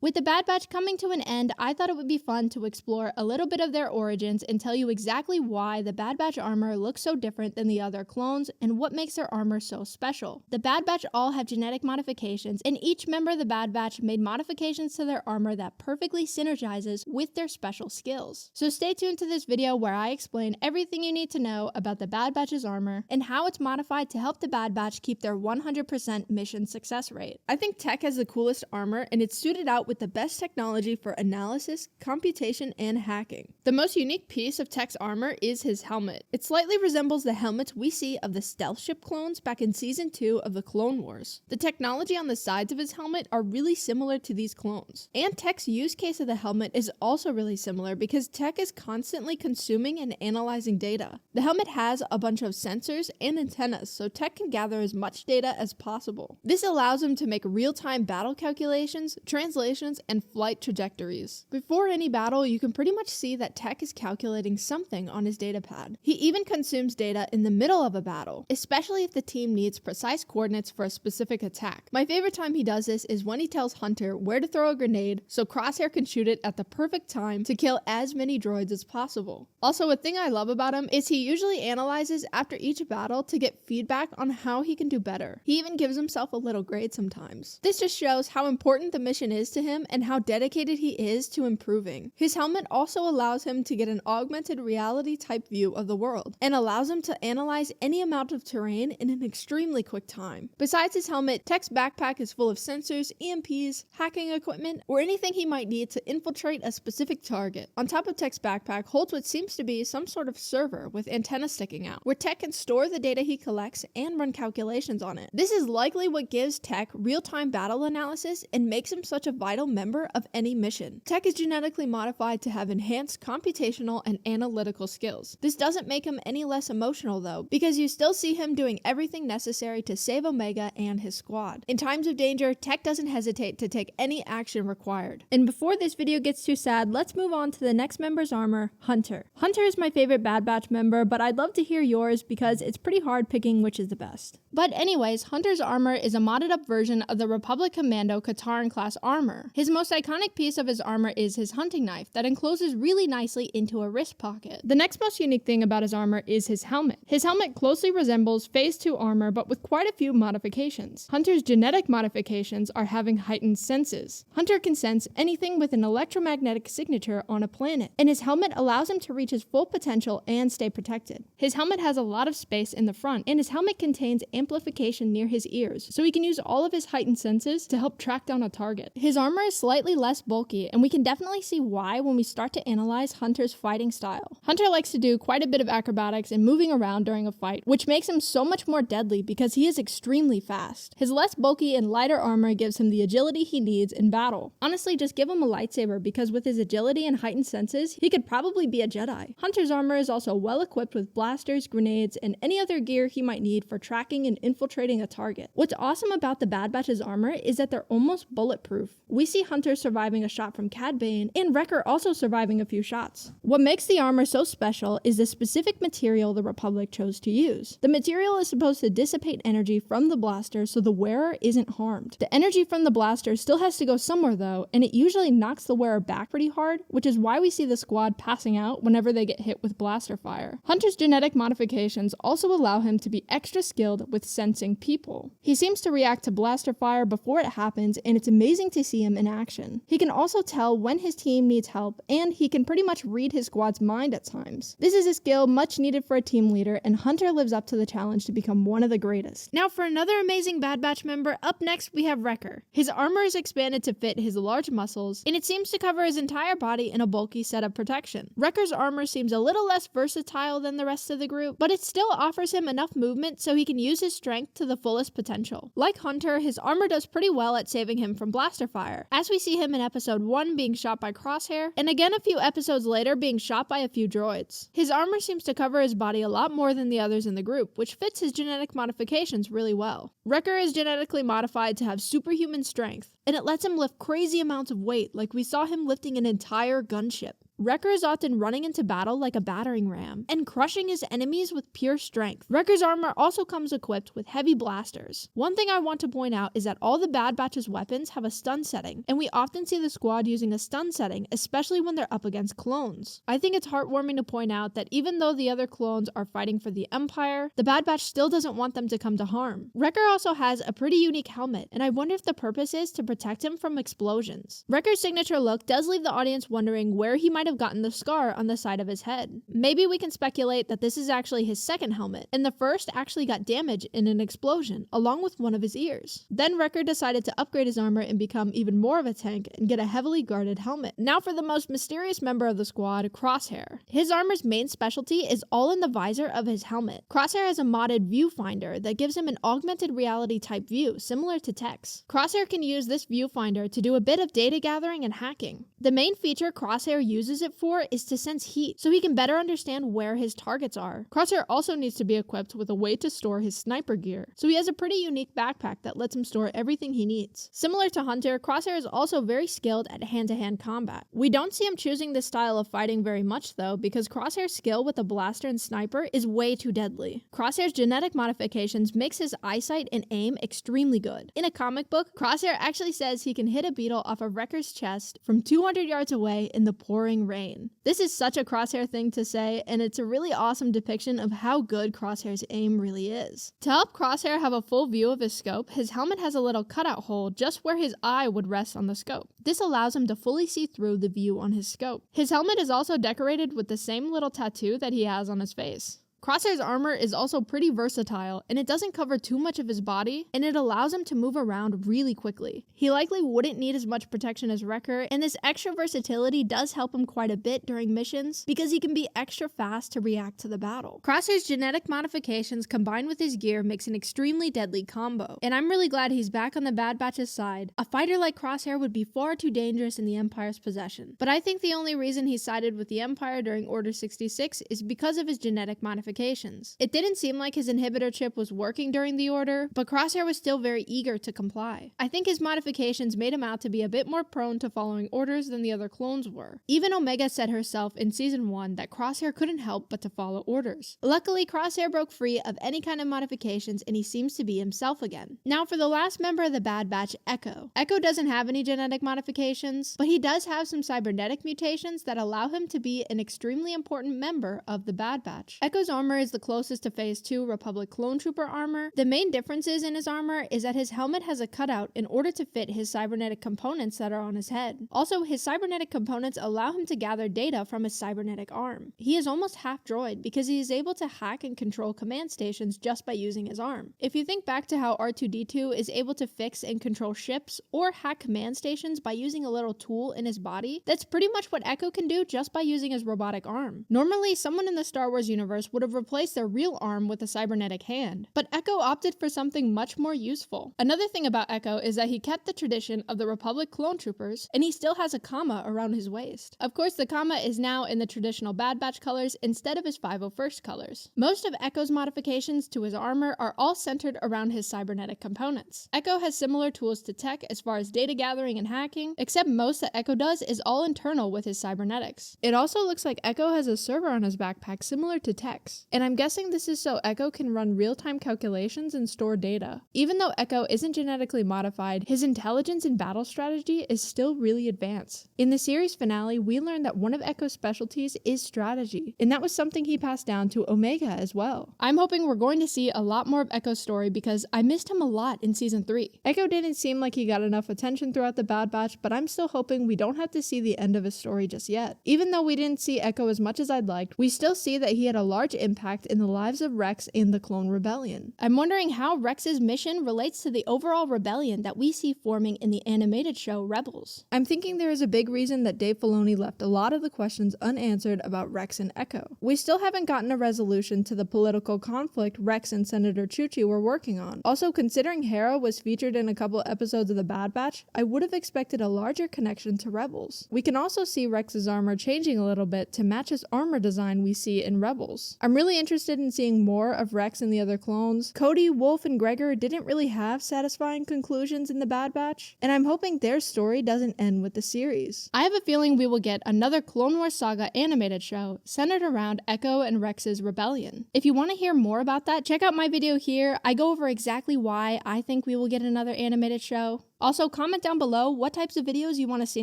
With the Bad Batch coming to an end, I thought it would be fun to explore a little bit of their origins and tell you exactly why the Bad Batch armor looks so different than the other clones and what makes their armor so special. The Bad Batch all have genetic modifications, and each member of the Bad Batch made modifications to their armor that perfectly synergizes with their special skills. So stay tuned to this video where I explain everything you need to know about the Bad Batch's armor and how it's modified to help the Bad Batch keep their 100% mission success rate. I think Tech has the coolest armor, and it's suited out with the best technology for analysis, computation, and hacking. The most unique piece of Tech's armor is his helmet. It slightly resembles the helmets we see of the stealth ship clones back in Season 2 of the Clone Wars. The technology on the sides of his helmet are really similar to these clones. And Tech's use case of the helmet is also really similar because Tech is constantly consuming and analyzing data. The helmet has a bunch of sensors and antennas, so Tech can gather as much data as possible. This allows him to make real-time battle calculations, translations, and flight trajectories. Before any battle, you can pretty much see that Tech is calculating something on his datapad. He even consumes data in the middle of a battle, especially if the team needs precise coordinates for a specific attack. My favorite time he does this is when he tells Hunter where to throw a grenade so Crosshair can shoot it at the perfect time to kill as many droids as possible. Also, a thing I love about him is he usually analyzes after each battle to get feedback on how he can do better. He even gives himself a little grade sometimes. This just shows how important the mission is to him and how dedicated he is to improving. His helmet also allows him to get an augmented reality type view of the world and allows him to analyze any amount of terrain in an extremely quick time. Besides his helmet, Tech's backpack is full of sensors, EMPs, hacking equipment, or anything he might need to infiltrate a specific target. On top of Tech's backpack holds what seems to be some sort of server with antennas sticking out, where Tech can store the data he collects and run calculations on it. This is likely what gives Tech real-time battle analysis and makes him such a vital member of any mission. Tech is genetically modified to have enhanced computational and analytical skills. This doesn't make him any less emotional though, because you still see him doing everything necessary to save Omega and his squad. In times of danger, Tech doesn't hesitate to take any action required. And before this video gets too sad, let's move on to the next member's armor, Hunter. Hunter is my favorite Bad Batch member, but I'd love to hear yours because it's pretty hard picking which is the best. But anyways, Hunter's armor is a modded up version of the Republic Commando Kataran class armor. His most iconic piece of his armor is his hunting knife that encloses really nicely into a wrist pocket. The next most unique thing about his armor is his helmet. His helmet closely resembles Phase 2 armor but with quite a few modifications. Hunter's genetic modifications are having heightened senses. Hunter can sense anything with an electromagnetic signature on a planet, and his helmet allows him to reach his full potential and stay protected. His helmet has a lot of space in the front, and his helmet contains amplification near his ears, so he can use all of his heightened senses to help track down a target. His armor is slightly less bulky, and we can definitely see why when we start to analyze Hunter's fighting style. Hunter likes to do quite a bit of acrobatics and moving around during a fight, which makes him so much more deadly because he is extremely fast. His less bulky and lighter armor gives him the agility he needs in battle. Honestly, just give him a lightsaber because with his agility and heightened senses, he could probably be a Jedi. Hunter's armor is also well equipped with blasters, grenades, and any other gear he might need for tracking and infiltrating a target. What's awesome about the Bad Batch's armor is that they're almost bulletproof. We see Hunter surviving a shot from Cad Bane, and Wrecker also surviving a few shots. What makes the armor so special is the specific material the Republic chose to use. The material is supposed to dissipate energy from the blaster so the wearer isn't harmed. The energy from the blaster still has to go somewhere though, and it usually knocks the wearer back pretty hard, which is why we see the squad passing out whenever they get hit with blaster fire. Hunter's genetic modifications also allow him to be extra skilled with sensing people. He seems to react to blaster fire before it happens, and it's amazing to see him in action. He can also tell when his team needs help, and he can pretty much read his squad's mind at times. This is a skill much needed for a team leader, and Hunter lives up to the challenge to become one of the greatest. Now for another amazing Bad Batch member, up next we have Wrecker. His armor is expanded to fit his large muscles, and it seems to cover his entire body in a bulky set of protection. Wrecker's armor seems a little less versatile than the rest of the group, but it still offers him enough movement so he can use his strength to the fullest potential. Like Hunter, his armor does pretty well at saving him from blaster fire, as we see him in episode 1 being shot by Crosshair, and again a few episodes later being shot by a few droids. His armor seems to cover his body a lot more than the others in the group, which fits his genetic modifications really well. Wrecker is genetically modified to have superhuman strength, and it lets him lift crazy amounts of weight like we saw him lifting an entire gunship. Wrecker is often running into battle like a battering ram, and crushing his enemies with pure strength. Wrecker's armor also comes equipped with heavy blasters. One thing I want to point out is that all the Bad Batch's weapons have a stun setting, and we often see the squad using a stun setting, especially when they're up against clones. I think it's heartwarming to point out that even though the other clones are fighting for the Empire, the Bad Batch still doesn't want them to come to harm. Wrecker also has a pretty unique helmet, and I wonder if the purpose is to protect him from explosions. Wrecker's signature look does leave the audience wondering where he might have gotten the scar on the side of his head. Maybe we can speculate that this is actually his second helmet, and the first actually got damaged in an explosion, along with one of his ears. Then Wrecker decided to upgrade his armor and become even more of a tank and get a heavily guarded helmet. Now for the most mysterious member of the squad, Crosshair. His armor's main specialty is all in the visor of his helmet. Crosshair has a modded viewfinder that gives him an augmented reality type view, similar to Tech's. Crosshair can use this viewfinder to do a bit of data gathering and hacking. The main feature Crosshair uses it for is to sense heat, so he can better understand where his targets are. Crosshair also needs to be equipped with a way to store his sniper gear, so he has a pretty unique backpack that lets him store everything he needs. Similar to Hunter, Crosshair is also very skilled at hand-to-hand combat. We don't see him choosing this style of fighting very much though, because Crosshair's skill with a blaster and sniper is way too deadly. Crosshair's genetic modifications makes his eyesight and aim extremely good. In a comic book, Crosshair actually says he can hit a beetle off of Wrecker's chest from 200 yards away in the pouring rain. This is such a Crosshair thing to say, and it's a really awesome depiction of how good Crosshair's aim really is. To help Crosshair have a full view of his scope, his helmet has a little cutout hole just where his eye would rest on the scope. This allows him to fully see through the view on his scope. His helmet is also decorated with the same little tattoo that he has on his face. Crosshair's armor is also pretty versatile, and it doesn't cover too much of his body, and it allows him to move around really quickly. He likely wouldn't need as much protection as Wrecker, and this extra versatility does help him quite a bit during missions because he can be extra fast to react to the battle. Crosshair's genetic modifications combined with his gear makes an extremely deadly combo, and I'm really glad he's back on the Bad Batch's side. A fighter like Crosshair would be far too dangerous in the Empire's possession, but I think the only reason he sided with the Empire during Order 66 is because of his genetic modifications. It didn't seem like his inhibitor chip was working during the order, but Crosshair was still very eager to comply. I think his modifications made him out to be a bit more prone to following orders than the other clones were. Even Omega said herself in Season 1 that Crosshair couldn't help but to follow orders. Luckily, Crosshair broke free of any kind of modifications and he seems to be himself again. Now for the last member of the Bad Batch, Echo. Echo doesn't have any genetic modifications, but he does have some cybernetic mutations that allow him to be an extremely important member of the Bad Batch. Echo's armor is the closest to Phase 2 Republic Clone Trooper armor. The main differences in his armor is that his helmet has a cutout in order to fit his cybernetic components that are on his head. Also, his cybernetic components allow him to gather data from his cybernetic arm. He is almost half droid because he is able to hack and control command stations just by using his arm. If you think back to how R2-D2 is able to fix and control ships or hack command stations by using a little tool in his body, that's pretty much what Echo can do just by using his robotic arm. Normally, someone in the Star Wars universe would have replaced their real arm with a cybernetic hand, but Echo opted for something much more useful. Another thing about Echo is that he kept the tradition of the Republic clone troopers, and he still has a comma around his waist. Of course, the comma is now in the traditional Bad Batch colors instead of his 501st colors. Most of Echo's modifications to his armor are all centered around his cybernetic components. Echo has similar tools to Tech as far as data gathering and hacking, except most that Echo does is all internal with his cybernetics. It also looks like Echo has a server on his backpack similar to Tech's, and I'm guessing this is so Echo can run real-time calculations and store data. Even though Echo isn't genetically modified, his intelligence and battle strategy is still really advanced. In the series finale, we learned that one of Echo's specialties is strategy, and that was something he passed down to Omega as well. I'm hoping we're going to see a lot more of Echo's story because I missed him a lot in Season 3. Echo didn't seem like he got enough attention throughout the Bad Batch, but I'm still hoping we don't have to see the end of his story just yet. Even though we didn't see Echo as much as I'd liked, we still see that he had a large impact in the lives of Rex and the Clone Rebellion. I'm wondering how Rex's mission relates to the overall rebellion that we see forming in the animated show Rebels. I'm thinking there is a big reason that Dave Filoni left a lot of the questions unanswered about Rex and Echo. We still haven't gotten a resolution to the political conflict Rex and Senator Chuchi were working on. Also, considering Hera was featured in a couple episodes of the Bad Batch, I would have expected a larger connection to Rebels. We can also see Rex's armor changing a little bit to match his armor design we see in Rebels. I'm really interested in seeing more of Rex and the other clones. Cody, Wolf, and Gregor didn't really have satisfying conclusions in the Bad Batch, and I'm hoping their story doesn't end with the series. I have a feeling we will get another Clone Wars Saga animated show centered around Echo and Rex's rebellion. If you want to hear more about that, check out my video here. I go over exactly why I think we will get another animated show. Also, comment down below what types of videos you want to see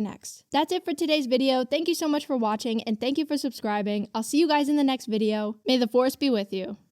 next. That's it for today's video. Thank you so much for watching, and thank you for subscribing. I'll see you guys in the next video. May the Force be with you.